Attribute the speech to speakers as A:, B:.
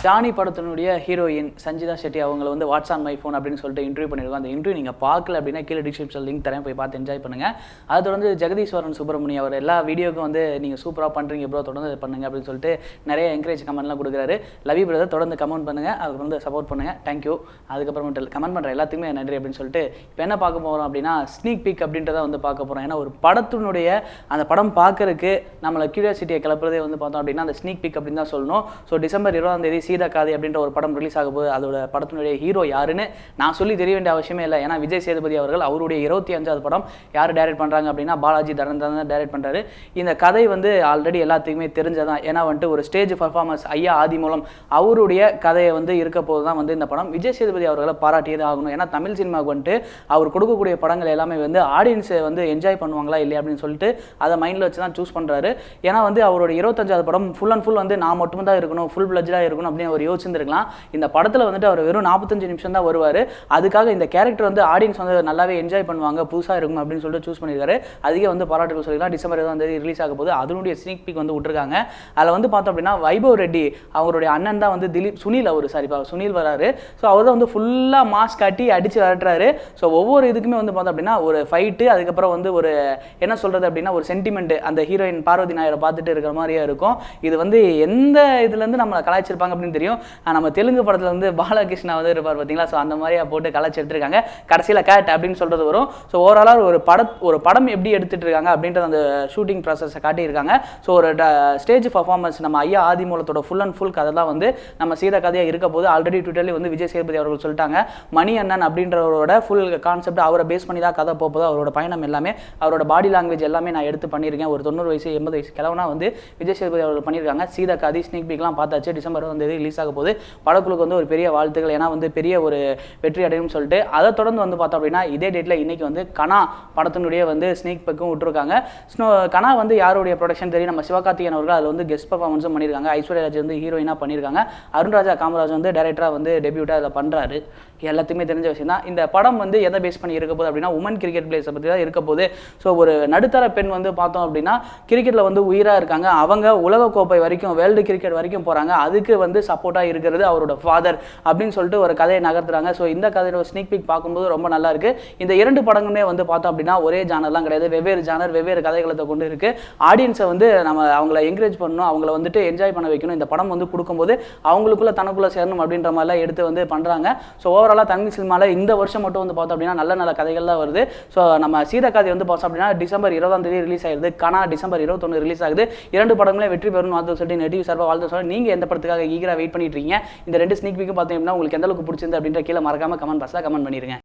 A: Johnny படத்தினுடைய heroine Sanchita Shetty அவங்களை வந்து வாட்ஸ் ஆன் மை ஃபோன் அப்படின்னு சொல்லிட்டு இன்டர்வியூ பண்ணியிருக்கோம். அந்த இன்டர்வியூ நீங்கள் பார்க்கல அப்படின்னா கீழே டிஸ்கிரிப்ஷன் லிங்க் தரேன், போய் பார்த்து என்ஜாய் பண்ணுங்கள். அது தொடர்ந்து ஜெகதீஸ்வரன் சுப்பிரமணியம் அவர் எல்லா வீடியோக்கும் வந்து நீங்கள் சூப்பராக பண்ணுறீங்க ப்ரோ, தொடர்ந்து பண்ணுங்க அப்படின்னு சொல்லிட்டு நிறைய என்கரேஜ் கமெண்ட்லாம் கொடுக்குறாரு. லவி பிரதர் தொடர்ந்து கமெண்ட் பண்ணுங்கள், அதுக்கு வந்து சப்போர்ட் பண்ணுங்கள், தேங்க்யூ. அதுக்கப்புறமேட்டு கமெண்ட் பண்ணுற எல்லாத்துக்குமே நன்றி அப்படின்னு சொல்லிட்டு இப்போ என்ன பார்க்க போகிறோம் அப்படின்னா ஸ்னீக் பீக் அப்படின்றத வந்து பார்க்க போகிறோம். ஏன்னா ஒரு படத்தினுடைய அந்த படம் பார்க்கறதுக்கு நம்மளை கியூரியாசிட்டியை கிளப்புறதே வந்து பார்த்தோம் அப்படின்னா அந்த ஸ்னீக் பீக் அப்படின்னு தான் சொல்லணும். ஸோ டிசம்பர் 20 சீதா காதி அப்படின்ற ஒரு படம் ரிலீஸ் ஆக போது. அதோட படத்தினுடைய ஹீரோ யாருன்னு நான் சொல்லி தெரிய வேண்டிய அவசியமே இல்லை. ஏன்னா விஜய் சேதுபதி அவர்கள் அவருடைய 25வது படம் யார் டைரக்ட் பண்ணுறாங்க அப்படின்னா பாலாஜி தரந்தன் தான் டைரக்ட் பண்ணுறாரு. இந்த கதை வந்து ஆல்ரெடி எல்லாத்துக்குமே தெரிஞ்சதான். ஏன்னா வந்துட்டு ஒரு ஸ்டேஜ் பர்ஃபார்மன்ஸ் ஐயா ஆதி மூலம் அவருடைய கதையை வந்து இருக்க போது தான் வந்து இந்த படம். விஜய் சேதுபதி அவர்களை பாராட்டியது ஆகணும். ஏன்னா தமிழ் சினிமாவுக்கு வந்துட்டு அவர் கொடுக்கக்கூடிய படங்கள் எல்லாமே வந்து ஆடியன்ஸை வந்து என்ஜாய் பண்ணுவாங்களா இல்லையா அப்படின்னு சொல்லிட்டு அதை மைண்டில் வச்சு தான் சூஸ் பண்ணுறாரு. ஏன்னா வந்து அவருடைய 25வது படம் ஃபுல் அண்ட் ஃபுல் வந்து நான் மட்டும் தான் இருக்கணும், ஃபுல் பிளட்ஜாக இருக்கணும் அப்படின்னு அவர் யோசிச்சிருக்கலாம். இந்த படத்தில் வந்துட்டு அவர் வெறும் 45 நிமிஷம் தான் வருவார். அதுக்காக இந்த கேரக்டர் வந்து ஆடியன்ஸ் வந்து நல்லாவே என்ஜாய் பண்ணுவாங்க, புதுசாக இருக்கும் அப்படின்னு சொல்லிட்டு சூஸ் பண்ணியிருக்காரு. அதுக்கே வந்து பாராட்டுகள் சொல்லிக்கலாம். டிசம்பர் 20 ரிலீஸ் ஆக போது அதனுடைய ஸ்னீக் பீக் வந்து விட்டுருக்காங்க. அதில் வந்து பார்த்தோம் அப்படின்னா வைபவ் ரெட்டி அவருடைய அண்ணன் தான் வந்து சுனில் சுனில் வராரு. ஸோ அவர் தான் வந்து ஃபுல்லாக மாஸ்க் காட்டி அடித்து விரட்டுறாரு. ஸோ ஒவ்வொரு இதுக்குமே வந்து பார்த்தோம் அப்படின்னா ஒரு ஃபைட்டு, அதுக்கப்புறம் வந்து ஒரு என்ன சொல்கிறது அப்படின்னா ஒரு சென்டிமெண்ட் அந்த ஹீரோயின் பார்வதி நாயரை பார்த்துட்டு இருக்கிற மாதிரியே இருக்கும். இது வந்து எந்த இதுலேருந்து நம்ம கலாய்ச்சிருப்பாங்க அப்படின்னு தெரியும். நம்ம தெலுங்கு படத்தில் வந்து பாலகிருஷ்ணா வந்து இருப்பார் பார்த்தீங்களா. ஸோ அந்த மாதிரியா போட்டு கலாய்ச்சி எடுத்துருக்காங்க. கடைசியில் கேட் அப்படின்னு சொல்கிறது வரும். ஸோ ஓவராலாக ஒரு படம் எப்படி எடுத்துகிட்டு இருக்காங்க அப்படின்றது அந்த ஷூட்டிங் ப்ராசஸை காட்டியிருக்காங்க. ஸோ ஒரு ஸ்டேஜ் பர்ஃபார்மன்ஸ் நம்ம ஐயா ஆதிமூலத்தோட ஃபுல் அண்ட் ஃபுல் கதை தான் வந்து நம்ம சீதா கதையாக இருக்க போது. ஆல்ரெடி ட்விட்டர்லேயே வந்து விஜய் சேதுபதி அவர்கள் சொல்லிட்டாங்க, மணி அண்ணன் அப்படின்றவரோட ஃபுல் கான்செப்ட் அவரை பேஸ் பண்ணி தான் கதை போகுது. அவரோட பயணம் எல்லாமே அவரோட பாடி லாங்குவேஜ் எல்லாமே நான் எடுத்து பண்ணியிருக்கேன். ஒரு 90 வயசு 80 வயசு கிழவனா வந்து விஜய் சேதுபதி அவர்கள் பண்ணியிருக்காங்க. சீதா கதை ஸ்னீக் பீக்லாம் பார்த்தாச்சு. டிசம்பர் 20 ரிலீஸ் ஆக போது. படக்குழுக்கு வந்து ஒரு பெரிய வாழ்த்துக்கள். ஏன்னா வந்து பெரிய ஒரு வெற்றி அடையும் சொல்லிட்டு அதை தொடர்ந்து வந்து பார்த்தோம் அப்படின்னா இதே டேட்டில் இன்னைக்கு வந்து கனா படத்தினுடைய வந்து ஸ்னீக் பீக்கும் விட்டுருக்காங்க. கனா வந்து யாருடைய ப்ரொடக்ஷன் தெரியும், நம்ம சிவகார்த்திகேயன் அவர்கள் அதில் வந்து கெஸ்ட் பர்ஃபார்மன்ஸும் பண்ணியிருக்காங்க. ஐஸ்வர்யா ராஜ் வந்து ஹீரோயினாக பண்ணியிருக்காங்க. அருண்ராஜா காமராஜ் வந்து டைரக்டராக வந்து டெபியூட்டாக அதில் பண்ணுறாரு. எல்லாத்துக்குமே தெரிஞ்ச விஷயம் தான். இந்த படம் வந்து எதை பேஸ் பண்ணி இருக்க போது அப்படின்னா உமன் கிரிக்கெட் பிளேயர்ஸை பற்றி தான் இருக்க போது. ஸோ ஒரு நடுத்தர பெண் வந்து பார்த்தோம் அப்படின்னா கிரிக்கெட்டில் வந்து உயிராக இருக்காங்க. அவங்க உலகக்கோப்பை வரைக்கும் வேர்ல்டு கிரிக்கெட் வரைக்கும் போகிறாங்க. அதுக்கு வந்து சப்போர்ட்டாக இருக்கிறது அவரோட ஃபாதர் அப்படின்னு சொல்லிட்டு ஒரு கதையை நகர்த்துறாங்க. ஸோ இந்த கதையோட ஸ்னீக் பீக் பார்க்கும்போது ரொம்ப நல்லா இருக்கு. இந்த 2 படங்களுமே வந்து பார்த்தோம் அப்படின்னா ஒரே ஜானர்லாம் கிடையாது, வெவ்வேறு ஜானர் வெவ்வேறு கதைகளை கொண்டு இருக்கு. ஆடியன்ஸை வந்து நம்ம அவங்கள என்கரேஜ் பண்ணணும், அவங்கள வந்துட்டு என்ஜாய் பண்ண வைக்கணும். இந்த படம் வந்து கொடுக்கும்போது அவங்களுக்குள்ள தனக்குள்ள சேரணும் அப்படின்ற மாதிரிலாம் எடுத்து வந்து பண்ணுறாங்க. ஸோ ஓவராலாக தமிழ் சினிமாவில் இந்த வருஷம் மட்டும் வந்து பார்த்தோம் அப்படின்னா நல்ல நல்ல கதைகள்லாம் வருது. ஸோ நம்ம சீதா கதை வந்து பார்த்தோம் அப்படின்னா டிசம்பர் 20 ரிலீஸ் ஆகிடுது. கனா டிசம்பர் 21 ரிலீஸ் ஆகுது. 2 படங்களே வெற்றி பெறணும் வாழ்த்து சொல்லிட்டு நெட்டிவ் சார்பாக வாழ்த்து சொல்ல. நீங்கள் எந்த படத்துக்காக ஈகராக வெயிட் பண்ணிட்டு இருக்கீங்க? இந்த 2 ஸ்னீக் பீக்கும் பார்த்தீங்கன்னா உங்களுக்கு எந்த அளவுக்கு பிடிச்சிருந்து அப்படின்ற கீழே மறக்காம கமெண்ட் பாக்ஸில் கமெண்ட் பண்ணிருங்க.